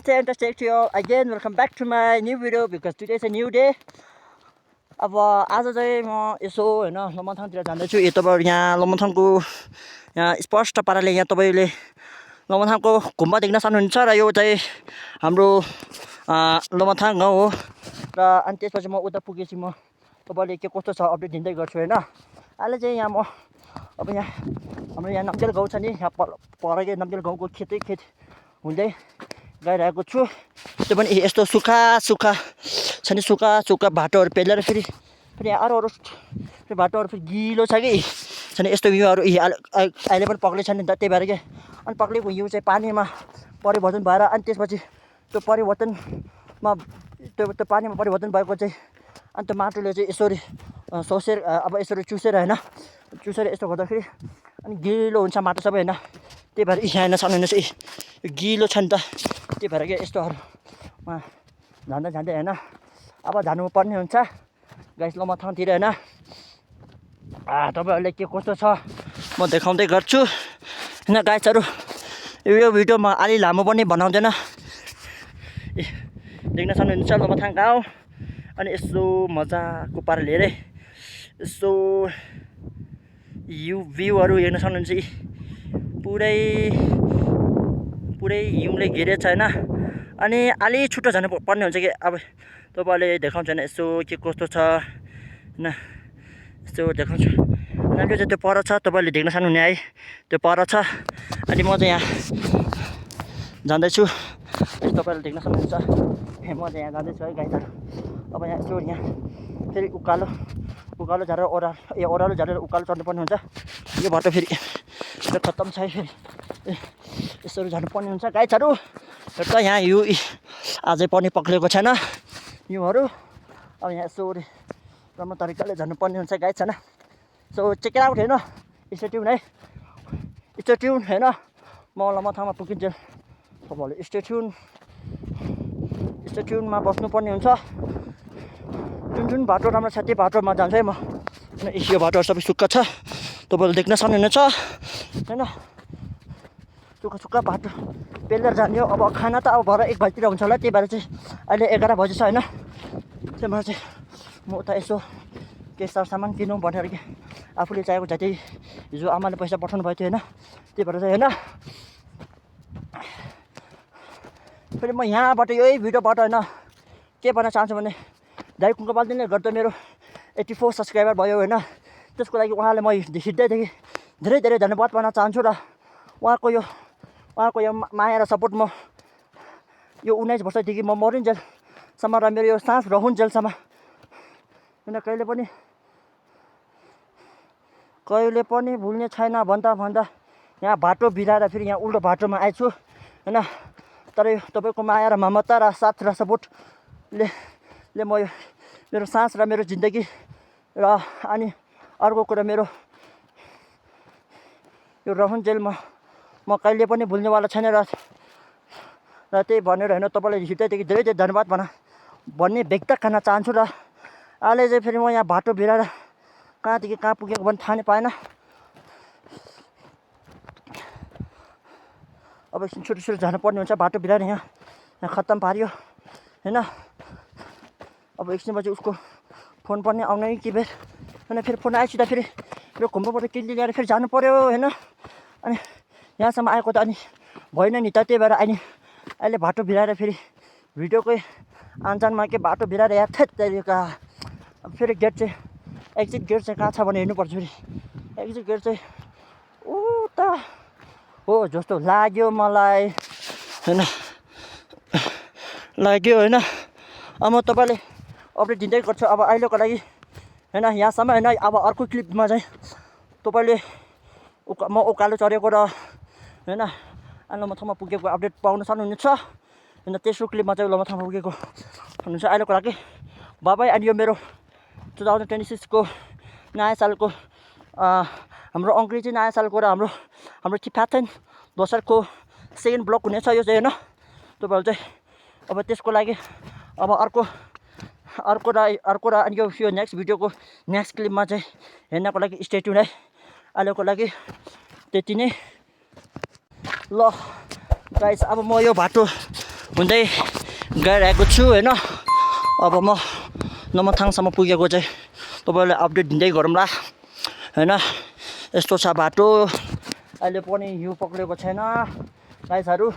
Fantastic to you all again. Welcome back to my new video because today is a new day. अब आज चाहिँ म यसो होइन लमथाङतिर जाँदैछु। यो तपाईँ यहाँ लमथाङको यहाँ स्पष्ट पाराले यहाँ तपाईँले लमथाङको घुम्बा देख्न सक्नुहुन्छ र यो चाहिँ हाम्रो लमथाङ गाउँ हो र अनि त्यसपछि म उता पुगेपछि म तपाईँले के कस्तो छ अपडेट दिँदै गर्छु होइन। अहिले चाहिँ यहाँ म अब यहाँ हाम्रो यहाँ नम्जेल गाउँ छ नि, यहाँ परकै नम्जेल गाउँको खेत हुँदै गइरहेको छु। त्यो पनि यस्तो सुक्खा छ नि, सुक्खा बाटोहरू पेलेर फेरि अरू बाटोहरू फेरि गिलो छ कि छ नि। यस्तो हिउँहरू अहिले पनि पक्लै छ नि त, त्यही भएर के अनि पक्लेको हिउँ चाहिँ पानीमा परिवर्तन भएर अनि त्यसपछि त्यो परिवर्तनमा त्यो पानीमा परिवर्तन भएको चाहिँ अनि त्यो माटोले चाहिँ यसरी सोसेर अब यसरी चुसेर होइन, चुसेर यस्तो गर्दाखेरि अनि गिलो हुन्छ माटो सबै होइन। त्यही भएर यहाँ हेर्न सक्नुहुनेछ यो गिलो छ नि त, त्यही भएर के यस्तोहरूमा जाँदै होइन अब जानुपर्ने हुन्छ गाइस लमथाङतिर होइन। तपाईँहरूले के कस्तो छ म देखाउँदै गर्छु होइन गाइसहरू। यो भिडियोमा अलि लामो पनि बनाउँदैन, देख्न सक्नुहुन्छ लमथाङ गाउँ। अनि यसो मजाको पाराले हेरेँ यसो भ्यूहरू हेर्न सक्नुहुन्छ। पुरै हिउँले घेरेछ होइन। अनि अलि छुट्टो जानु पर्ने हुन्छ कि अब तपाईँहरूले देखाउँछ होइन यसो के कस्तो छ होइन, यसो देखाउँछु। अनि त्यो चाहिँ त्यो पर छ, तपाईँहरूले देख्न सक्नुहुने है त्यो पर छ। अनि म चाहिँ यहाँ जाँदैछु, तपाईँहरूले देख्न सक्नुहुन्छ म चाहिँ यहाँ जाँदैछु है गाइसहरू। अब यहाँ यसो यहाँ फेरि उकालो झारेर ओह्रालो झारेर उकालो चढ्नुपर्ने हुन्छ। यो बाटो फेरि खत्तम छ है, फेरि यसरी जानुपर्ने हुन्छ गाइसहरू। त यहाँ हिउँ अझै पनि पक्लेको छैन हिउँहरू। अब यहाँ यसो राम्रो तरिकाले जानुपर्ने हुन्छ गाइस होइन। सो चेक आउट होइन, स्टे ट्युन है, स्टे ट्युन होइन। म लमथाङमा पुगिन्छु, तपाईँहरूले स्टे ट्युनमा बस्नुपर्ने हुन्छ। जुन बाटो राम्रो छ त्यो बाटोमा जान्छु है म होइन। यो बाटोहरू सबै सुक्खा छ, तपाईँहरूले देख्न सक्नुहुनेछ होइन। सुक्खा बाटो पेलेर जाने हो। अब खाना त अब भरे 1 बजीतिर हुन्छ होला, त्यही भएर चाहिँ अहिले 11 बजी छ होइन। त्यही भएर चाहिँ म उता यसो केही सरसामान किनौँ भनेर कि आफूले चाहेको जति हिजो आमाले पैसा पठाउनु भएको थियो होइन, त्यही भएर चाहिँ होइन। फेरि म यहाँबाट यही भिडियोबाट होइन के भन्न चाहन्छु भने दाइ कुङ्कपालजीले गर्दा मेरो 84 सब्सक्राइबर भयो होइन। त्यसको लागि उहाँले म हिँड्दैदेखि धेरै धन्यवाद भन्न चाहन्छु र उहाँको यो माया र सपोर्ट म यो 19 वर्षदेखि म मरुन्जेलसम्म र मेरो यो सास रहन्जेलसम्म होइन कहिले पनि भुल्ने छैन भन्दा यहाँ बाटो बिराएर फेरि यहाँ उल्टो बाटोमा आएछु होइन। तर यो तपाईँको माया र ममता र साथ र सपोर्टले म यो मेरो सास र मेरो जिन्दगी र अनि अर्को कुरा मेरो यो रहन्जेलमा म कहिले पनि भुल्नेवाला छैन र त्यही भनेर होइन तपाईँलाई हिँड्दैदेखि धेरै धन्यवाद भन्ने व्यक्त गर्न चाहन्छु। र अहिले चाहिँ फेरि म यहाँ बाटो बिराएर कहाँदेखि कहाँ पुगेको पनि थाहा नै पाएन। अब एकछिन छुट्टी जानुपर्ने हुन्छ, बाटो बिराएर यहाँ खत्तम पाऱ्यो होइन। अब एकछिनपछि उसको फोन पनि आउने कि बेर होइन। फेरि फोन आएपछि त फेरि मेरो घुम्बाबाट किन्ली ल्याएर फेरि जानु पऱ्यो होइन। अनि यहाँसम्म आएको त अनि भएन नि त, त्यही भएर अहिले बाटो बिराएर फेरि भिडियोकै आन्जानमा के बाटो बिराएर यहाँ थेत्तेरिका फेरि गेट चाहिँ एक्जिट गेट चाहिँ कहाँ छ भने हेर्नुपर्छ। फेरि एक्जिट गेट चाहिँ उता हो जस्तो लाग्यो मलाई होइन, लाग्यो होइन। अब म तपाईँले अपडेट दिँदै गर्छु अब अहिलेको लागि होइन यहाँसम्म होइन। अब अर्को क्लिपमा चाहिँ तपाईँले म उकालो चढेको र होइन लमथाङमा पुगेको अपडेट पाउन सक्नुहुनेछ होइन। तेस्रो क्लिपमा चाहिँ लमथाङमा पुगेको हुनुहुन्छ। अहिलेको लागि बाबाई। अनि यो मेरो 2026 को नयाँ सालको हाम्रो अङ्ग्रेजी नयाँ सालको र हाम्रो टिप्याथन दोस्रोको सेकेन्ड ब्लग हुनेछ यो चाहिँ होइन। तपाईँहरू चाहिँ अब त्यसको लागि अब अर्को र अनि यो नेक्स्ट भिडियोको नेक्स्ट क्लिपमा चाहिँ हेर्नको लागि स्टे ट्युन है। अहिलेको लागि त्यति नै ल गाइस। अब म यो बाटो हुँदै गइरहेको छु होइन। अब म नमथाङसम्म पुगेको चाहिँ तपाईँलाई अपडेट दिँदै गरौँला होइन। यस्तो छ बाटो, अहिले पनि हिउँ पक्रेको छैन गाइसहरू,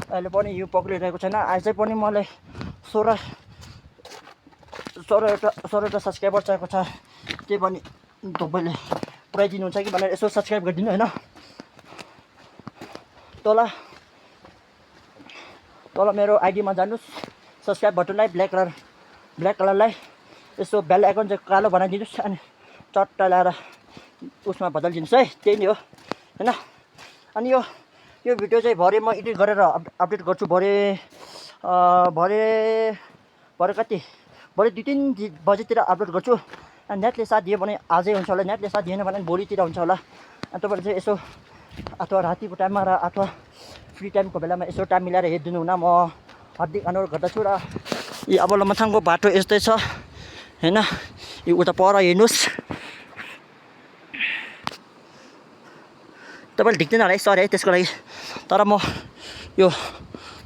अहिले पनि हिउँ पक्रिरहेको छैन। आज पनि मलाई 16वटा सब्सक्राइबर चाहिएको छ, त्यही पनि तपाईँले पुऱ्याइदिनुहुन्छ कि भनेर यसो सब्सक्राइब गरिदिनु होइन। तल मेरो आइडीमा जानुहोस्, सब्सक्राइब बटनलाई ब्ल्याक कलरलाई यसो बेल आइकन चाहिँ कालो बनाइदिनुहोस्, अनि चट्टा ल्याएर उसमा बदलिदिनुहोस् है, त्यही नै हो होइन। अनि यो भिडियो चाहिँ भरे म एडिट गरेर अपडेट गर्छु। भरे कति, भरे 2-3 बजेतिर अपलोड गर्छु। अनि नेटले साथ दियो भने आजै हुन्छ होला, नेटले साथ दिएन भने भोलितिर हुन्छ होला। अनि तपाईँले चाहिँ यसो अथवा रातिको टाइममा र अथवा फ्री टाइमको बेलामा यसो टाइम मिलाएर हेरिदिनु हुन म हार्दिक अनुरोध गर्दछु। र यो अब लमथाङको बाटो यस्तै छ होइन। यो उता पर हेर्नुहोस्, तपाईँले देख्दैन होला है, सरी है त्यसको लागि। तर म यो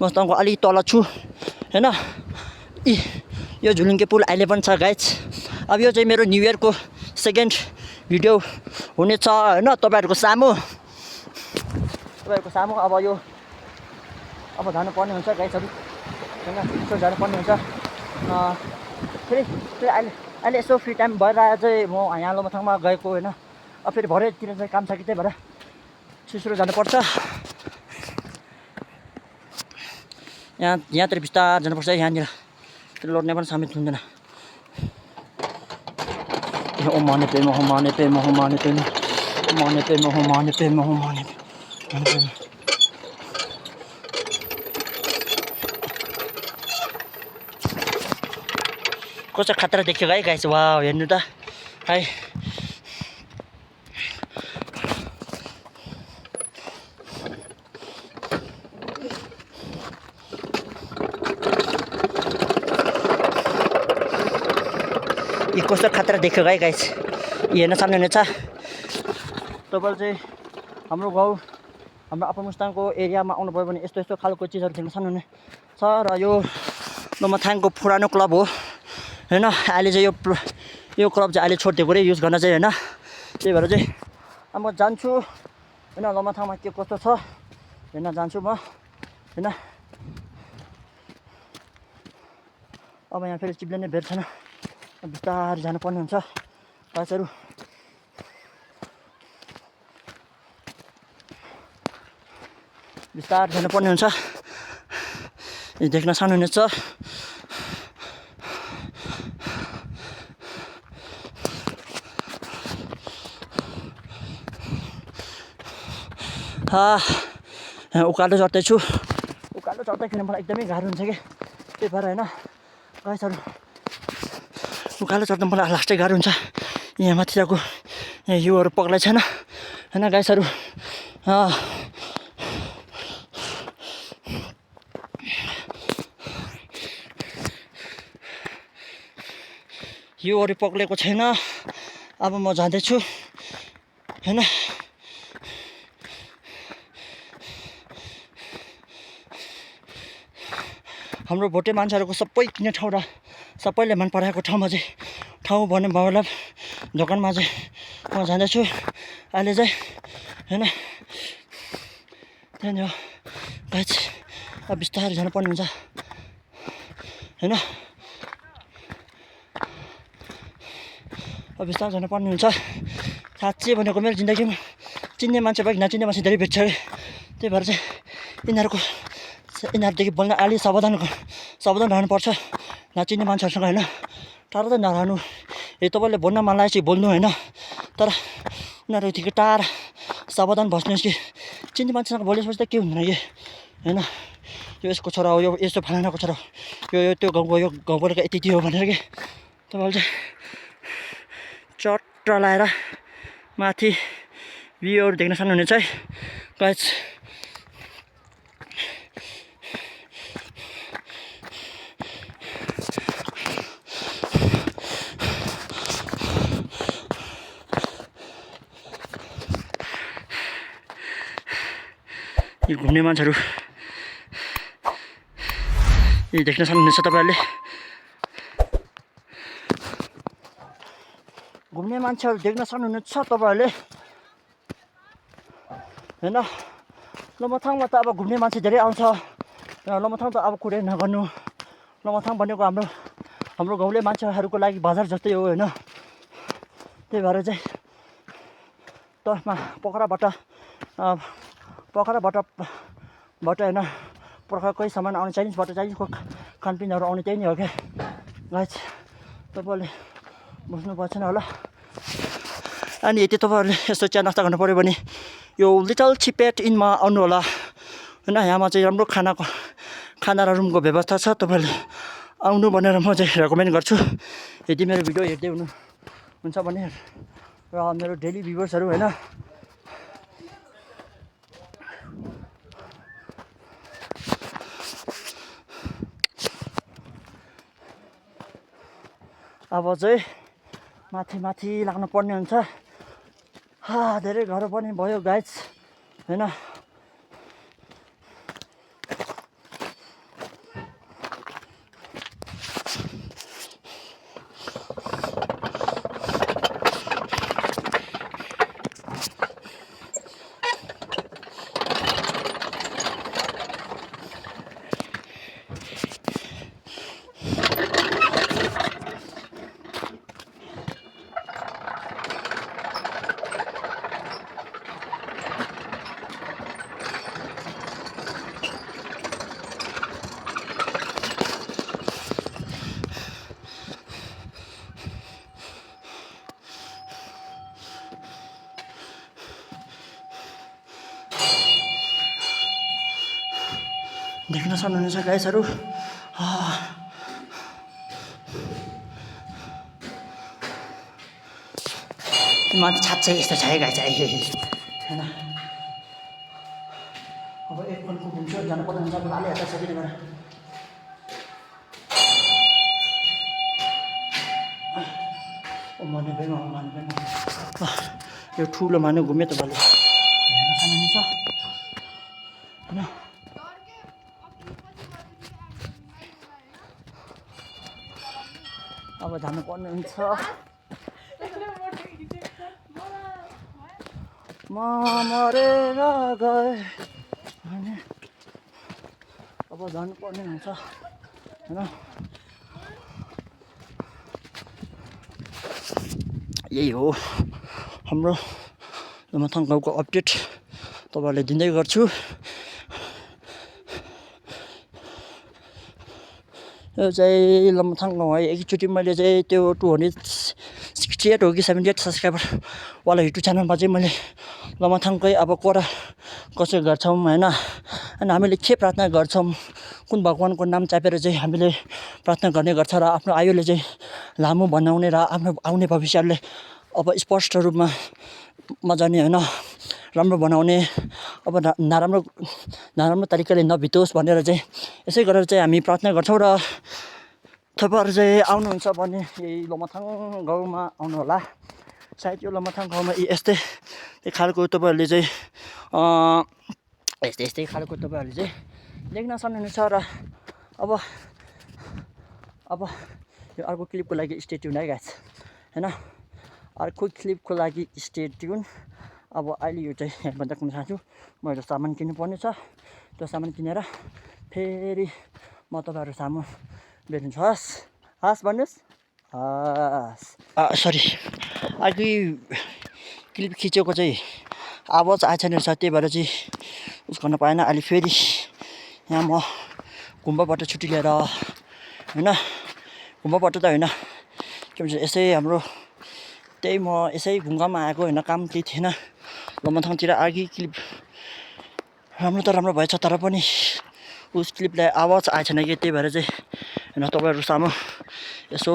मस्ताङको अलिक तल छु होइन। यो झुलुङ्गे पुल अहिले पनि छ गाइज। अब यो चाहिँ मेरो न्यु इयरको सेकेन्ड भिडियो हुनेछ होइन, तपाईँहरूको सामु। अब जानुपर्ने हुन्छ गाइजहरू होइन, यसो जानुपर्ने हुन्छ। फेरि अहिले यसो फ्री टाइम भइरहेको चाहिँ म यहाँ लमथाङमा गएको होइन। अब फेरि भरेतिर चाहिँ काम छ कि, त्यही भएर छिसो जानुपर्छ। यहाँतिर बिस्तार जानुपर्छ, यहाँनिर लड्ने पनि समेत हुँदैन। कस्तो खतरा देखियो है गाइस, वाउ हेर्नु त है। यो कस्तो खतरा देख्यो है गाइस, हेर्न सक्नुहुनेछ तपाईँले चाहिँ। हाम्रो गाउँ, हाम्रो अप्पर मुस्ताङको एरियामा आउनुभयो भने यस्तो खालको चिजहरू देख्न सक्नुहुनेछ। र यो लमथाङको पुरानो क्लब हो होइन। अहिले चाहिँ यो क्लब चाहिँ अहिले छोडिदिएको रे युज गर्न चाहिँ होइन। त्यही भएर चाहिँ अब म जान्छु होइन, लमथाङमा के कस्तो छ हेर्न जान्छु म होइन। अब यहाँ फेरि चिप्लिने बेर छैन, बिस्तारै जानुपर्ने हुन्छ गाइसहरू। बिस्तारै जानुपर्ने हुन्छ, देख्न सक्नुहुनेछ। उकालो चढ्दैछु, उकालो चढ्दाखेरि मलाई एकदमै गाह्रो हुन्छ कि, त्यही भएर होइन गाइसहरू, उकालो चढ्दा मलाई लास्टै गाह्रो हुन्छ। यहाँ माथिको यहाँ हिउँहरू पक्लाई छैन होइन गाइसहरू। हिउँहरू पक्लेको छैन। अब म जाँदैछु होइन। हाम्रो भोटे मान्छेहरूको सबै किन्ने ठाउँ र सबैले मन पराएको ठाउँमा चाहिँ ठाउँ भन्ने मतलब दोकानमा चाहिँ म जाँदैछु अहिले चाहिँ होइन। त्यही नै हो गाइस, अब बिस्तारै जानुपर्ने हुन्छ होइन। अब बिस्तारै जानुपर्ने हुन्छ। साँच्चै भनेको मेरो जिन्दगीमा चिन्ने मान्छे बाहेक नचिन्ने मान्छे धेरै भेट्छ अरे। त्यही भएर चाहिँ यिनीहरूदेखि बोल्न अलि सावधान रहनुपर्छ नचिन्ने मान्छेहरूसँग होइन। टाढो त नरहनु, तपाईँले बोल्न मन लागेपछि बोल्नु होइन, तर उनीहरूदेखि टाढा सावधान बस्नुहोस् कि चिन्ने मान्छेसँग बोलेपछि त के हुँदैन कि होइन। यो यसको छोरा हो, यो यस्तो फलानाको छोरा हो, यो त्यो गाउँको, यो गाउँबाट यति हो भनेर कि तपाईँले चाहिँ चट्ट लाएर माथि भ्यूहरू देख्न सक्नुहुनेछ है गाइस। यो घुम्ने मान्छेहरू यी देख्न सक्नुहुन्छ तपाईहरुले घुम्ने मान्छेहरु देख्न सक्नुहुन्छ तपाईहरुले हैन लमथाङमा त अब घुम्ने मान्छे धेरै आउँछ लमथाङ त अब कुरै नगर्नु लमथाङ भनेको हाम्रो गाउँले मान्छेहरुको लागि बजार जस्तै हो हैन त्यही भएर चाहिँ तमा पोखराबाट हैन पोखराकै सामान आउने चाइनिजको खानपिनहरु आउने त्यही नै हो के गाइस तपाईहरुले बुझ्नु पर्छ होला अनि यति तपाईहरुले यसो चिया नास्ता गर्नु पर्यो भने यो लिटल चिपेट इनमा आउनु होला हैन यहाँमा चाहिँ राम्रो खाना र रुमको व्यवस्था छ तपाईहरुले आउनु भनेर म चाहिँ रेकमेन्ड गर्छु यदि मेरो भिडियो हेर्दै हुन्छ भने र मेरो डेली भ्युअर्सहरु हैन अब चाहिँ माथि लाग्नु पर्ने हुन्छ धेरै घर पनि भयो गाइस हैन देख्न सक्नुहुन्छ गाइसहरु माथि छात चाहिँ यस्तो छ है गाइस हैन अब एक पल्टको घुम्छु जानु पर्दैन हुन्छ लाले हात सकिने गरेर माने यो ठुलो माने घुमे त भले हेर्न सक्नुहुन्छ हैन अब जानु पर्ने हुन्छ म मरेर गए भने अब जानु पर्ने हुन्छ हैन यही हो हाम्रो लमथाङ गाउँको अपडेट तपाईहरुले दिँदै गर्छु यो चाहिँ लमथाङ गाउँ है एकचोटि मैले चाहिँ त्यो 268 हो कि 78 सब्स्क्राइबर वाला युट्युब च्यानलमा चाहिँ मैले लमथाङकै अब कोरा कसरी गर्छौं हैन अनि हामीले के प्रार्थना गर्छौं कुन भगवानको नाम चापेर चाहिँ हामीले प्रार्थना गर्ने गर्छ र आफ्नो आयुले चाहिँ लामो बनाउने र आफ्नो आउने भविष्यले अब स्पष्ट रूपमा मजाले हैन राम्रो बनाउने अब नराम्रो तरिकाले नबितोस् भनेर चाहिँ यसै गरेर चाहिँ हामी प्रार्थना गर्छौं र तपाईहरु चाहिँ आउनुहुन्छ भने यही लमथाङ गाउँमा आउनु होला सायद यो लमथाङ गाउँमा यस्तै खालको तपाईहरुले चाहिँ यस्तै खालको तपाईहरुले चाहिँ देख्न सक्नुहुन्छ र अब यो अर्को क्लिपको लागि स्टे ट्युन है गाइस हैन अर्को क्लिपको लागि स्टे ट्युन अब अहिले यो चाहिँ यहाँ बन्द गर्न चाहन्छु म एउटा सामान किन्नु पर्ने छ त्यो सामान किनेर फेरि म तपाईहरु सामु भेट्छु हस् भन्नुस् सरी अघि क्लिप खिचेको चाहिँ आवाज आएछ नि त्यही भएर चाहिँ उस गर्न पाएन अहिले फेरि यहाँ म गुम्बाबाट छुट्टी लिएर हैन गुम्बाबाट त हैन के भन्छ यसै हाम्रो त्यही म यसै घुम्गामा आएको हैन काम केही थिएन लमथाङतिर अघि क्लिप राम्रो भएछ तर पनि उस क्लिपलाई आवाज आएछ कि त्यही भएर चाहिँ हैन तपाईहरु सामु यसो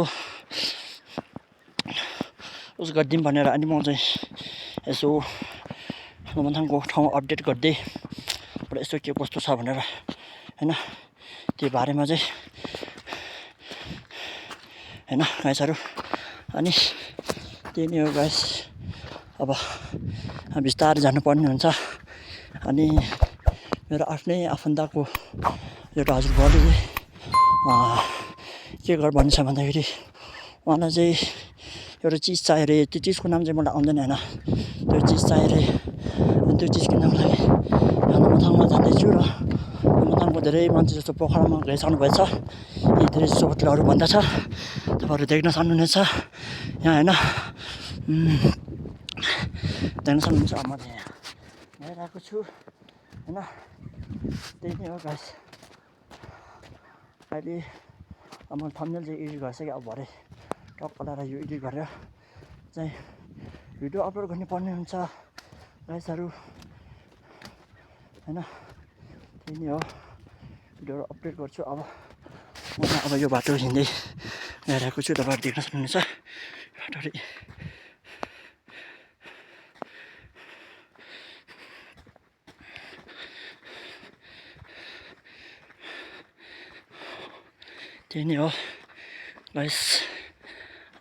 उस गर्दिम भनेर अनि म चाहिँ यसो लमथाङको ठाउँ अपडेट गर्दै र यसो के कस्तो छ भनेर हैन त्यो बारेमा चाहिँ हैन गाइसहरु अनि त्यही नै हो गाइस अब बिस्तारै जानुपर्ने हुन्छ अनि मेरो आफ्नै आफन्तको एउटा हजुरबाले के गर भन्ने छ भन्दाखेरि उहाँलाई चाहिँ एउटा चिज चाहियो अरे त्यो चिजको नाम चाहिँ मलाई आउँदैन होइन त्यो चिज चाहियो अरे अनि त्यो चिज किन्नको लागि लमथाङमा जाँदैछु र लमथाङको धेरै मान्छे जस्तो पोखरामा गइसक्नु भएछ यी धेरै जस्तो होटलहरू भन्दा छ तपाईँहरू देख्न सक्नुहुनेछ यहाँ होइन देख्न सक्नुहुन्छ म यहाँ गइरहेको छु होइन त्यही नै हो गाइस अहिले अब थम्बनेल चाहिँ एडिट गरिसकेँ अब भरे टक्क लगाएर यो एडिट गरेर चाहिँ भिडियो अपलोड गर्नु पर्ने हुन्छ गाइसहरू होइन त्यही नै हो भिडियोहरू अपलोड गर्छु अब म अब यो बाटो हिँड्दै गइरहेको छु तपाईँहरू देख्न सक्नुहुन्छ बाटो त्यही नै हो गाइस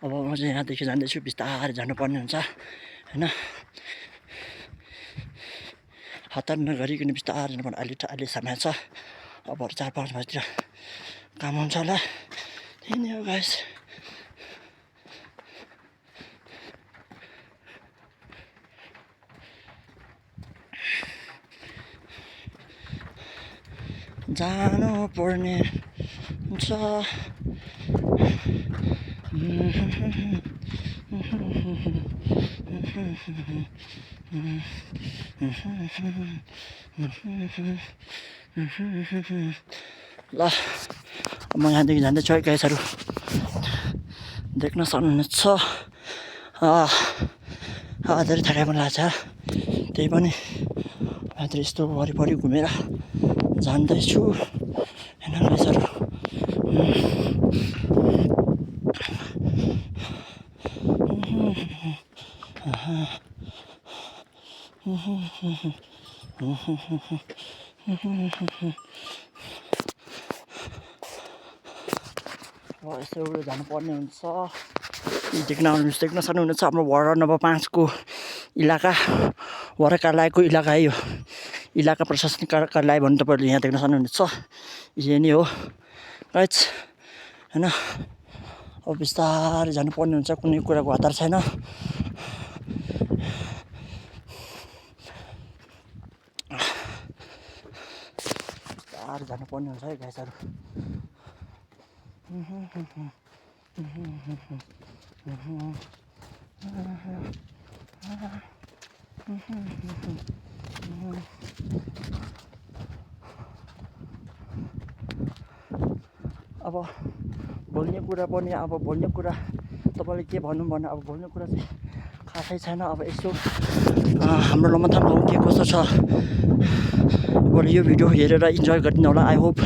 अब म चाहिँ यहाँदेखि जाँदैछु बिस्तारै जानुपर्ने हुन्छ होइन हतार नगरिकन बिस्तारै जानुपर्ने अहिले समय छ अब 4-5 बजीतिर काम हुन्छ होला त्यही नै हो गाइस जानु पर्ने हुन्छ ल म यहाँदेखि जाँदैछु है गाइसहरू देख्न सक्नुहुनेछ धेरै थकाइ पनि लाग्छ त्यही पनि यहाँतिर यस्तो वरिपरि घुमेर जाँदैछु होइन गाइसहरू यस्तो जानुपर्ने हुन्छ देख्न सक्नुहुनेछ हाम्रो वार्ड नम्बर 5 को इलाका वडा कार्यालयको इलाका है यो इलाका प्रशासनिक कार्यालय भन्नु तपाईँहरूले यहाँ देख्न सक्नुहुनेछ यही नै हो गाइस होइन अब बिस्तारै जानुपर्ने हुन्छ कुनै कुराको हतार छैन बिस्तारै जानुपर्ने हुन्छ है गाइसहरू अब बोल्ने कुरा तपाईँले के भन्नु भने अब बोल्ने कुरा चाहिँ खासै छैन अब यसो हाम्रो लमथाङ गाउँ के कस्तो छ तपाईँले यो भिडियो हेरेर इन्जोय गरिदिनु होला आई होप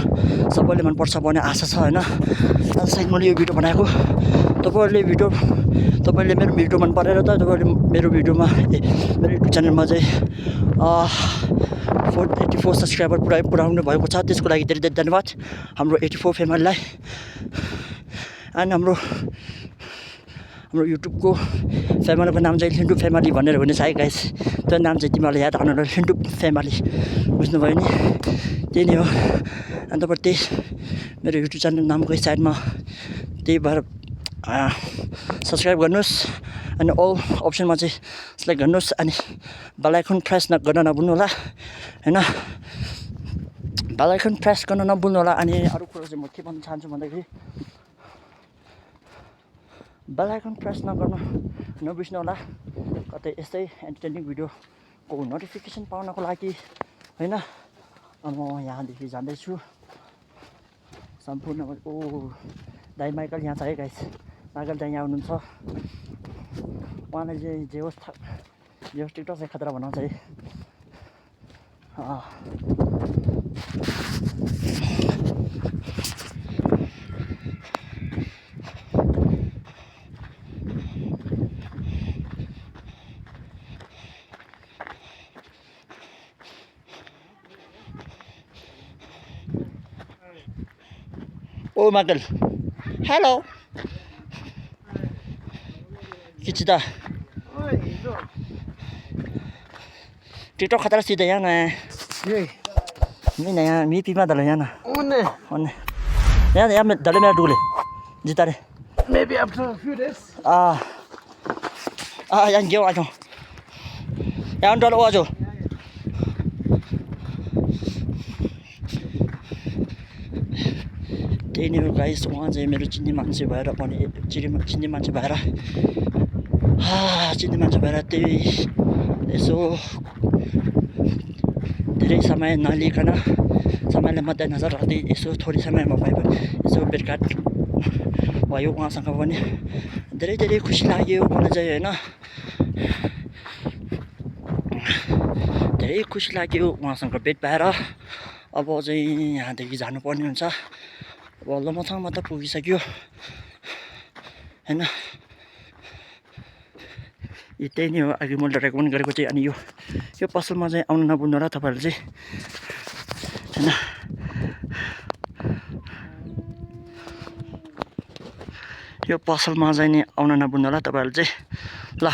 सबैले मनपर्छ भन्ने आशा छ होइन आजसहित मैले यो भिडियो बनाएको तपाईँले मेरो भिडियो मन परेर त तपाईँले मेरो भिडियोमा मेरो युट्युब च्यानलमा चाहिँ 84 सब्सक्राइबर पुऱ्याउनु भएको छ त्यसको लागि धेरै धेरै धन्यवाद हाम्रो 84 फ्यामिलीलाई एन्ड हाम्रो युट्युबको फ्यामिलीको नाम चाहिँ लिन्डु फ्यामिली भनेर हुनेछ है गाइस त्यो नाम चाहिँ तिमीहरूलाई याद राख्नु होला लिन्डु फ्यामिली बुझ्नुभयो नि त्यही नै हो अनि तपाईँ त्यही मेरो युट्युब च्यानल नामको साइडमा त्यही भएर सब्सक्राइब गर्नुहोस् अनि अल अप्सनमा चाहिँ सेलेक्ट गर्नुहोस् अनि बेल आइकन प्रेस गर्न नभुल्नु होला होइन बेल आइकन प्रेस गर्न नभुल्नु होला अनि अरू कुरो चाहिँ म के भन्न चाहन्छु भन्दाखेरि बेल आइकन प्रेस नबिर्स्नु होला कतै यस्तै एन्टरटेनिङ भिडियोको नोटिफिकेसन पाउनको लागि होइन म यहाँदेखि जाँदैछु सम्पूर्ण दाइ माइकल यहाँ छ है गाइस माइकल दाइ यहाँ हुनुहुन्छ उहाँलाई चाहिँ जे होस् टिकटक चाहिँ खतरा बनाउँछ है ओ माइकल हेलो किचिता टिकटक खतरा सीधा यहाँ ना नहीं ना यहाँ मी पीमा दलो यहाँ ना ओने यहाँ डल्लै मेरो डुले जितारे Maybe after a few days. यहाँ गेउ आजो यहाँ डल्लो आजो त्यही नै हो गाइस उहाँ चाहिँ मेरो चिन्ने मान्छे भएर पनि चिन्ने मान्छे भएर चिन्ने मान्छे भएर त्यही यसो धेरै समय नलिकन समयलाई मध्यनजर राख्दै यसो थोरै समयमा भए पनि यसो भेटघाट भयो उहाँसँग पनि धेरै धेरै खुसी लाग्यो मलाई चाहिँ होइन धेरै खुसी लाग्यो उहाँसँग भेट भएर अब चाहिँ यहाँदेखि जानुपर्ने हुन्छ अब लमथाङमा त पुगिसक्यो होइन त्यही नै हो अघि मैले रेकमेन्ड गरेको चाहिँ अनि यो पसलमा चाहिँ आउनु नभुल्नु होला तपाईँहरूले चाहिँ होइन यो पसलमा चाहिँ नि आउन नभुल्नु होला तपाईँहरूले चाहिँ ल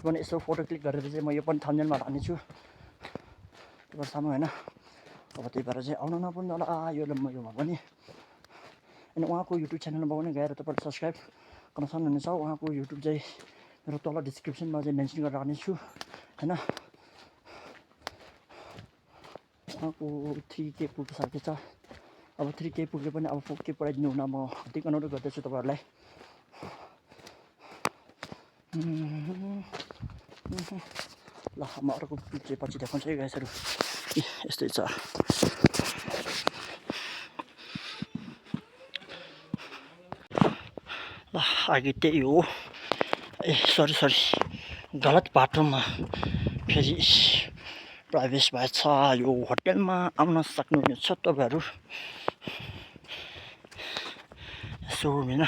पनि यसो फोटो क्लिक गरेर चाहिँ म यो पनि थम्बनेलमा हाल्नेछु तपाईँहरू सामु होइन अब त्यही भएर चाहिँ आउन नभुल्नु होला यो योमा पनि अनि उहाँको युट्युब च्यानलमा पनि गएर तपाईँले सब्सक्राइब गर्न सक्नुहुनेछ उहाँको युट्युब चाहिँ मेरो तल डिस्क्रिप्सनमा चाहिँ मेन्सन गरेर राख्नेछु होइन उहाँको 3K पुगिसकेको छ अब 3K पुगे पनि अब 4K पुऱ्याइदिनु हुन म हार्दिक अनुरोध गर्दछु तपाईँहरूलाई ल म अर्को क्लिप चाहिँ पछि देखाउँछु है गाइसहरू यस्तै छ ल अघि त्यही हो ए सरी गलत बाटोमा फेरि प्रवेश भएछ यो होटेलमा आउन सक्नुहुनेछ तपाईँहरू यसो होइन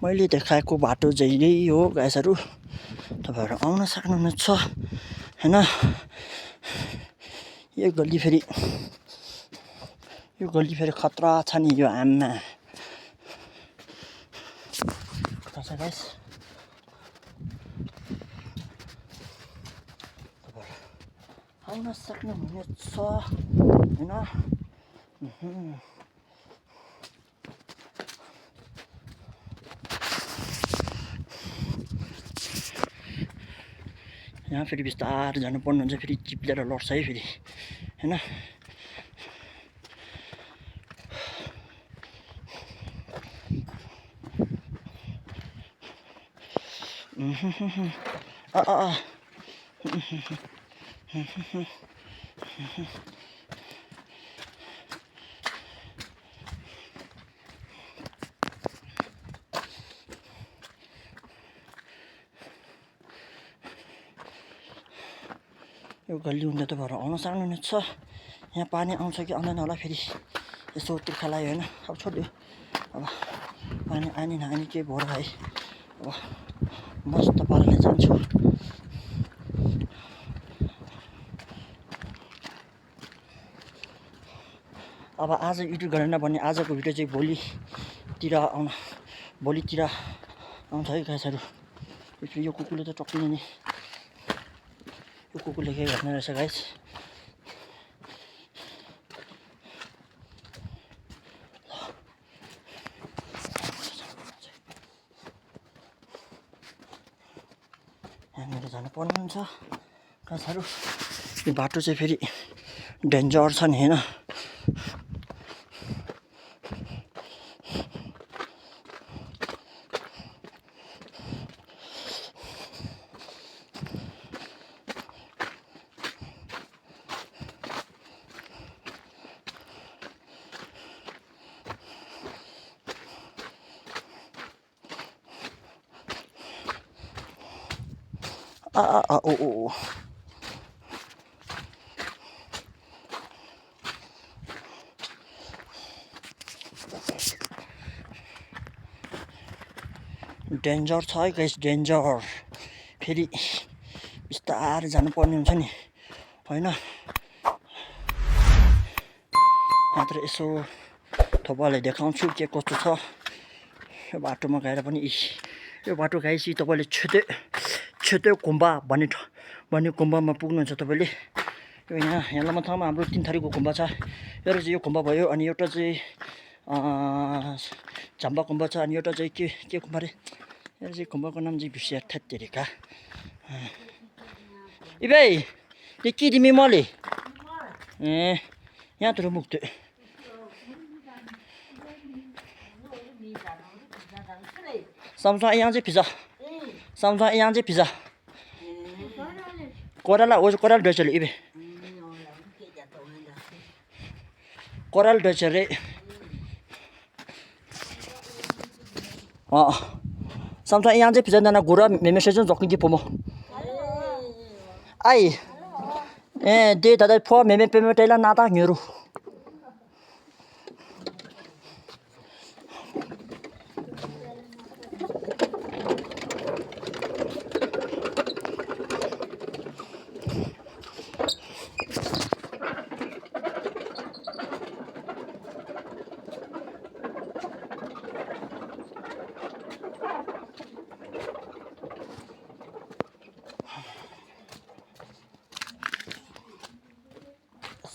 मैले देखाएको बाटो चाहिँ यही हो गाइसहरू तपाईँहरू आउन सक्नुहुनेछ होइन यो गल्ली फेरि खतरा छ नि यो आम्मा खतरा छ गाइस तपाईँहरू आउन सक्नुहुनेछ होइन यहाँ फेरि बिस्तारै जानुपर्ने हुन्छ फेरि जिप लिएर लड्छ है फेरि होइन यो गल्ली हुँदा त भएर आउन सक्नुहुनेछ यहाँ पानी आउँछ कि आउँदैन होला फेरि यसो तिर्खा लाग्यो होइन अब छोड्यो अब पानी आनी नआनी के भयो है अब मस्त पाराले जान्छु अब आज युट्युब गरेन भने आजको भिडियो चाहिँ भोलितिर आउँछ है गाइसहरू यो कुकुरले त टक्किने नि यो कुकुरले के गर्ने रहेछ गाइस यहाँनिर जानुपर्ने हुन्छ गाइसहरू यो बाटो चाहिँ फेरि डेन्जर छ नि होइन ओ डेन्जर छ है गाइस डेन्जर फेरि बिस्तारै जानुपर्ने हुन्छ नि होइन यहाँतिर यसो तपाईँलाई देखाउँछु के कस्तो छ यो बाटोमा गएर पनि यो बाटो गएपछि तपाईँले छेते गुम्बा भन्ने गुम्बामा पुग्नुहुन्छ तपाईँले यो यहाँ लमनथाङमा हाम्रो 3 थरीको गुम्बा छ एउटा चाहिँ यो गुम्बा भयो अनि एउटा चाहिँ झम्बा गुम्बा छ अनि एउटा चाहिँ के गुम्बा रे एउटा चाहिँ गुम्बाको नाम चाहिँ बिर्सिया थेत्तेरिका ए भाइ त्यो के तिमी मले ए यहाँतिर मुक्ति समझ यहाँ चाहिँ फिजा समझ यहाँ चाहिँ फिजा कोराला ओ कोराल डचले इबे कोराल डचरे समझ यहाँ चाहिँ फिजा ना गोरा मेसेज जोकिन कि पोमो आई ए दे दादा फो मेमे पेमे टेला नाता न्युरु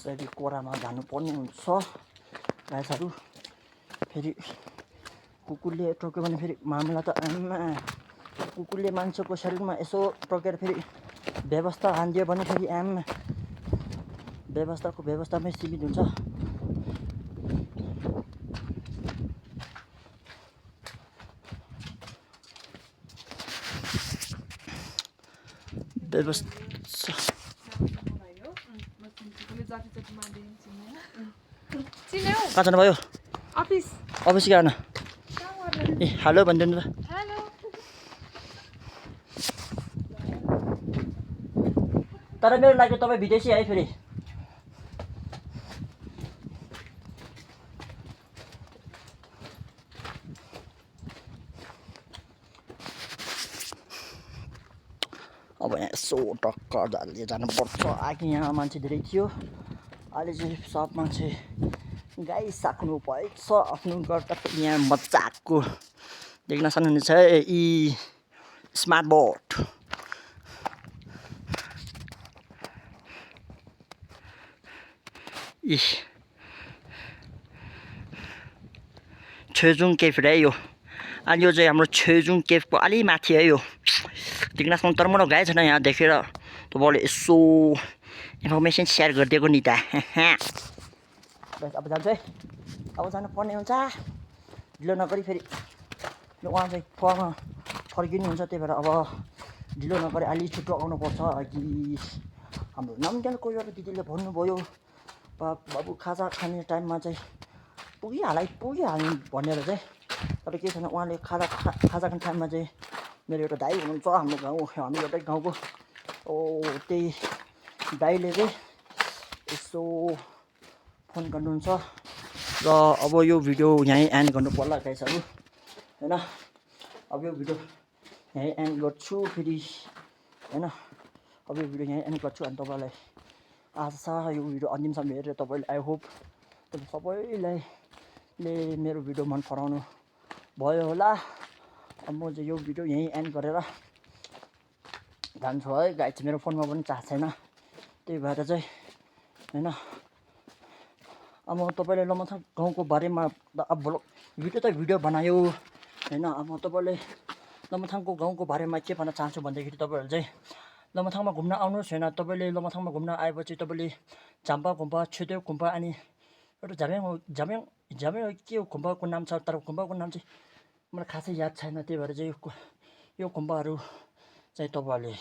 यसरी कोरामा जानुपर्ने हुन्छ गाईहरू फेरि कुकुरले टोक्यो भने फेरि मामला त आमा कुकुरले मान्छेको शरीरमा यसो टोकेर फेरि व्यवस्था हान्दियो भने फेरि आमा व्यवस्थामै सीमित हुन्छ व्यवस्था कहाँ जानुभयो अफिस गएन ए हेलो भनिदिनु त तर मेरो लागि तपाईँ विदेशी है फेरि अब यहाँ यसो टक्कर झाल्दै जानुपर्छ अघि यहाँ मान्छे धेरै थियो अहिले चाहिँ सब मान्छे गाई साक्नु भएछ आफ्नो गर्दा यहाँ मजाको देख्न सक्नुहुनेछ यी स्मार्ट बोर्ड छेजुङ केफ रे यो अनि यो चाहिँ हाम्रो छेजुङ केफको अलि माथि है यो देख्न सक्नु तर मलाई गाई छैन यहाँ देखेर तपाईँले यसो इन्फर्मेसन सेयर गरिदिएको नि त अब जान्छु है अब जानु पर्ने हुन्छ ढिलो नगरी फेरि उहाँ चाहिँ फर्म फर्किनुहुन्छ त्यही भएर अब ढिलो नगरी अलि छिटो आउनुपर्छ कि हाम्रो नम्गेलको एउटा दिदीले भन्नुभयो बाबु खाजा खाने टाइममा चाहिँ पुगिहाल्ने भनेर चाहिँ तर के छैन उहाँले खाजा खाने टाइममा चाहिँ मेरो एउटा दाइ हुनुहुन्छ हाम्रो एउटै गाउँको त्यही दाइले चाहिँ यसो फोन गर्नुहुन्छ र अब यो भिडियो यहीँ एन्ड गर्नु पर्ला गाइसहरू हैन अब यो भिडियो यहीँ एन्ड गर्छु फेरि हैन अब यो भिडियो यहीँ एन्ड गर्छु अनि तपाईँलाई आशा यो भिडियो अन्तिमसम्म हेरेर तपाईँले आई होप सबैलाई मेरो भिडियो मन पराउनु भयो होला अब म चाहिँ यो भिडियो यहीँ एन्ड गरेर जान्छु है गाई चाहिँ मेरो फोनमा पनि चार्ज छैन त्यही भएर चाहिँ हैन अब म तपाईँले लमनथाङ गाउँको बारेमा अब भिडियो बनायो हैन अब तपाईँले लमनथाङको गाउँको बारेमा के भन्न चाहन्छु भन्दाखेरि तपाईँहरू चाहिँ लमनथाङमा घुम्न आउनुहोस् हैन तपाईँले लमनथाङमा घुम्न आएपछि तपाईँले झाम्पा गुम्बा छेदेउ गुम्बा अनि एउटा झ्याम्याङ के हो गुम्बाको नाम छ तर गुम्बाको नाम चाहिँ मलाई खासै याद छैन त्यही भएर चाहिँ यो गुम्बाहरू चाहिँ तपाईँहरूले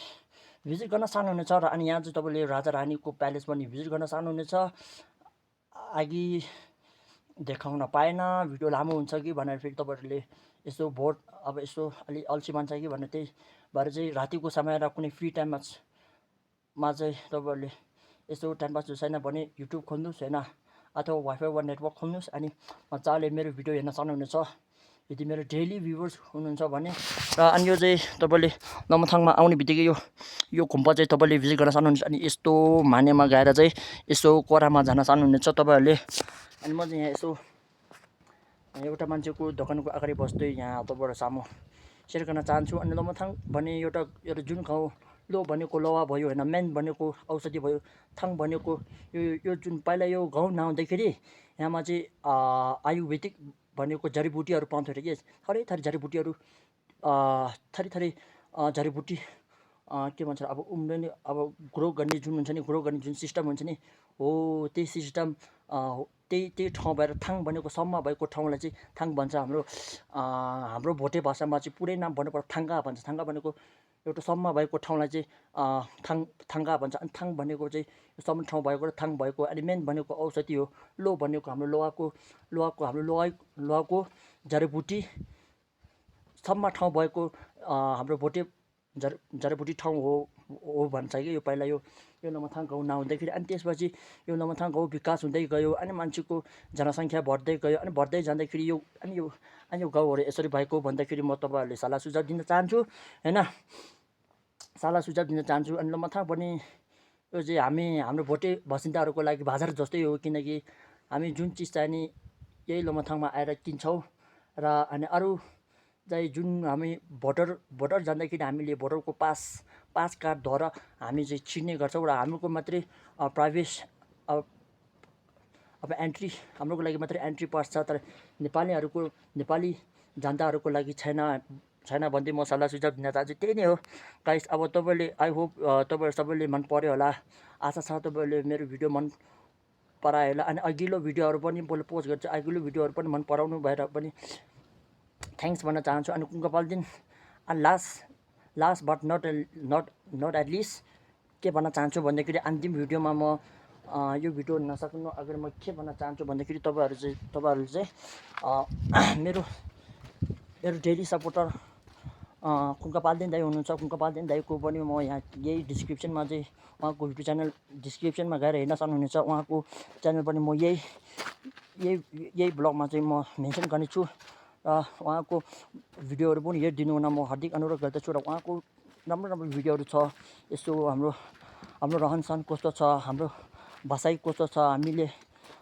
भिजिट गर्न सक्नुहुनेछ र अनि यहाँ चाहिँ तपाईँले राजा रानीको प्यालेस पनि भिजिट गर्न सक्नुहुनेछ अघि देखाउन पाएन भिडियो लामो हुन्छ कि भनेर फेरि तपाईँहरूले यसो भोट अब यसो अलि अल्छी मान्छ कि भनेर त्यही भएर चाहिँ रातिको समय र कुनै फ्री टाइममा चाहिँ तपाईँहरूले यसो टाइम पास छैन भने युट्युब खोल्नुहोस् हैन अथवा वाइफाई वा नेटवर्क खोल्नुहोस् अनि मजाले मेरो भिडियो हेर्न सक्नुहुनेछ यदि मेरो डेली भ्युवर्स हुनुहुन्छ भने र अनि यो चाहिँ तपाईँले लमथाङमा आउने बित्तिकै यो गुम्बा चाहिँ तपाईँले भिजिट गर्न सक्नुहुन्छ। अनि यस्तो मानेमा गएर चाहिँ यसो कोरामा जान सक्नुहुनेछ तपाईँहरूले। अनि म चाहिँ यहाँ यसो एउटा मान्छेको दोकानको अगाडि बस्दै यहाँ तपाईँबाट सामु सेयर गर्न चाहन्छु। अनि लमथाङ भन्ने एउटा जुन गाउँ लो भनेको लोवा भयो होइन, मेन भनेको औषधि भयो, थाङ भनेको यो जुन पहिला यो गाउँ नहुँदाखेरि यहाँमा चाहिँ आयुर्वेदिक भनेको जडीबुटीहरू पाउँथ्यो अरे कि। थरी थरी जडीबुटीहरू थरी जडीबुटी के भन्छ अब उम्रने अब ग्रो गर्ने जुन हुन्छ नि, ग्रो गर्ने जुन सिस्टम हुन्छ नि, हो त्यही सिस्टम त्यही ठाउँ भएर थाङ भनेको सम्म भएको ठाउँलाई चाहिँ थाङ भन्छ। हाम्रो भोटे भाषामा चाहिँ पुरै नाम भन्नुपर्दा थाङ्गा भन्छ। थाङ्गा भनेको एउटा सम्म भएको ठाउँलाई चाहिँ थाङ्गा भन्छ। अनि थाङ भनेको चाहिँ सम्म ठाउँ भएको र थाङ भएको। अनि मेन भनेको औषधि हो। लो भनेको हाम्रो लोहाको जडीबुटी सम्म ठाउँ भएको हाम्रो भोटे जडीबुटी ठाउँ हो भन्छ कि यो पहिला यो लमथाङ गाउँ नहुँदाखेरि। अनि त्यसपछि यो लमथाङ गाउँ विकास हुँदै गयो। अनि मान्छेको जनसङ्ख्या बढ्दै गयो। अनि बढ्दै जाँदाखेरि यो गाउँहरू यसरी भएको भन्दाखेरि म तपाईँहरूले सल्लाह सुझाव दिन चाहन्छु होइन, सल्लाह सुझाव दिन चाहन्छु। अनि लमथाङ पनि यो चाहिँ हाम्रो भोटे बासिन्दाहरूको लागि बजार जस्तै हो, किनकि हामी जुन चिज चाहिँ नि यही लमथाङमा आएर किन्छौँ। र अनि अरू चाहिँ जुन हामी भोटर जाँदाखेरि हामीले भोटरको पास कार्डद्वारा हामी चाहिँ चिन्ने गर्छौँ। र हाम्रो मात्रै प्राइभेट अब एन्ट्री हाम्रो लागि मात्रै एन्ट्री पास छ, तर नेपाली जनताहरूको लागि छैन भन्दै म सल्लाह सुझाव दिन चाहन्छु। त्यही नै हो गाइस। अब तपाईँले आई होप तपाईँहरू सबैले मन पर्यो होला, आशा छ तपाईँहरूले मेरो भिडियो मन परायो होला। अनि अघिल्लो भिडियोहरू पनि मैले पोस्ट गर्छु, अघिल्लो भिडियोहरू पनि मन पराउनु भएर पनि थ्याङ्क्स भन्न चाहन्छु। अनि कुङ्कापालदिन last but not at least के भन्न चाहन्छु भन्दाखेरि अन्तिम भिडियोमा म यो भिडियो नसक्नु अगाडि म के भन्न चाहन्छु भन्दाखेरि तपाईँहरू चाहिँ मेरो डेली सपोर्टर कुङ्कापालदिन दाइ हुनुहुन्छ। कुङ्कापालदिन दाइको पनि म यहाँ यही डिस्क्रिप्सनमा चाहिँ उहाँको युट्युब च्यानल डिस्क्रिप्सनमा गएर हेर्न सक्नुहुनेछ। उहाँको च्यानल पनि म यही ब्लगमा चाहिँ म मेन्सन गर्नेछु। र उहाँको भिडियोहरू पनि हेरिदिनु हुन म हार्दिक अनुरोध गर्दछु। र उहाँको राम्रो भिडियोहरू छ। यसो हाम्रो रहनसहन कस्तो छ, हाम्रो भाषा कस्तो छ, हामीले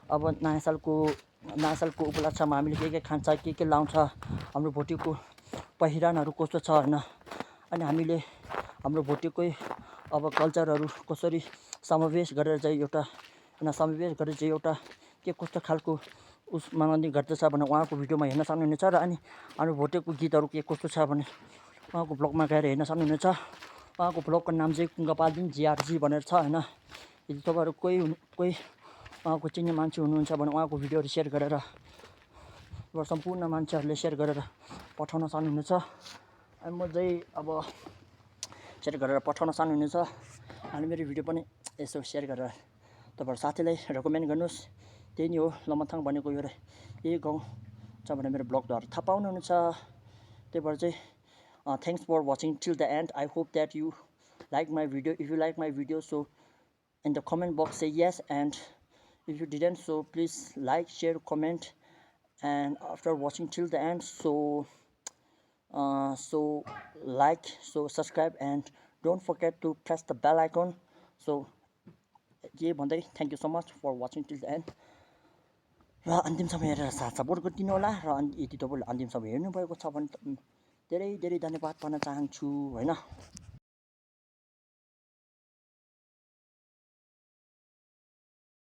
अब नयाँ सालको उपलक्ष्यमा हामीले के खान्छ, के लाउँछ, हाम्रो भोटेको पहिरनहरू कस्तो छ होइन। अनि हामीले हाम्रो भोटेकै अब कल्चरहरू कसरी समावेश गरेर चाहिँ एउटा के कस्तो खालको मनाउने गर्दछ भने उहाँको भिडियोमा हेर्न सक्नुहुनेछ। र अनि हाम्रो भोटेको गीतहरू के कस्तो छ भने उहाँको ब्लगमा गएर हेर्न सक्नुहुनेछ। उहाँको ब्लगको नाम चाहिँ कुङ्कापालदिन जिआरजी भनेर छ होइन। यदि तपाईँहरू कोही उहाँको चिन्ने मान्छे हुनुहुन्छ भने उहाँको भिडियोहरू सेयर गरेर सम्पूर्ण मान्छेहरूले सेयर गरेर पठाउन सक्नुहुनेछ। अनि म चाहिँ अब सेयर गरेर पठाउन सक्नुहुनेछ। अनि मेरो भिडियो पनि यसो सेयर गरेर तपाईँहरू साथीलाई रेकमेन्ड गर्नुहोस्। त्यही नै हो, लमथाङ भनेको यही गाउँ छ भने मेरो ब्लगद्वारा थाहा पाउनुहुनेछ। त्यही भएर चाहिँ thanks for watching till the end. I hope that you like my video. If you like my video, so in the comment box say yes, and if you didn't, so please like, share, comment, and after watching till the end, so subscribe and don't forget to press the bell icon. So यही भन्दै thank you so much for watching till the end. र अन्तिमसम्म हेरेर साथ support गरिदिनु होला। र यदि तपाईँले अन्तिमसम्म हेर्नुभएको छ भने धेरै धेरै धन्यवाद भन्न चाहन्छु होइन।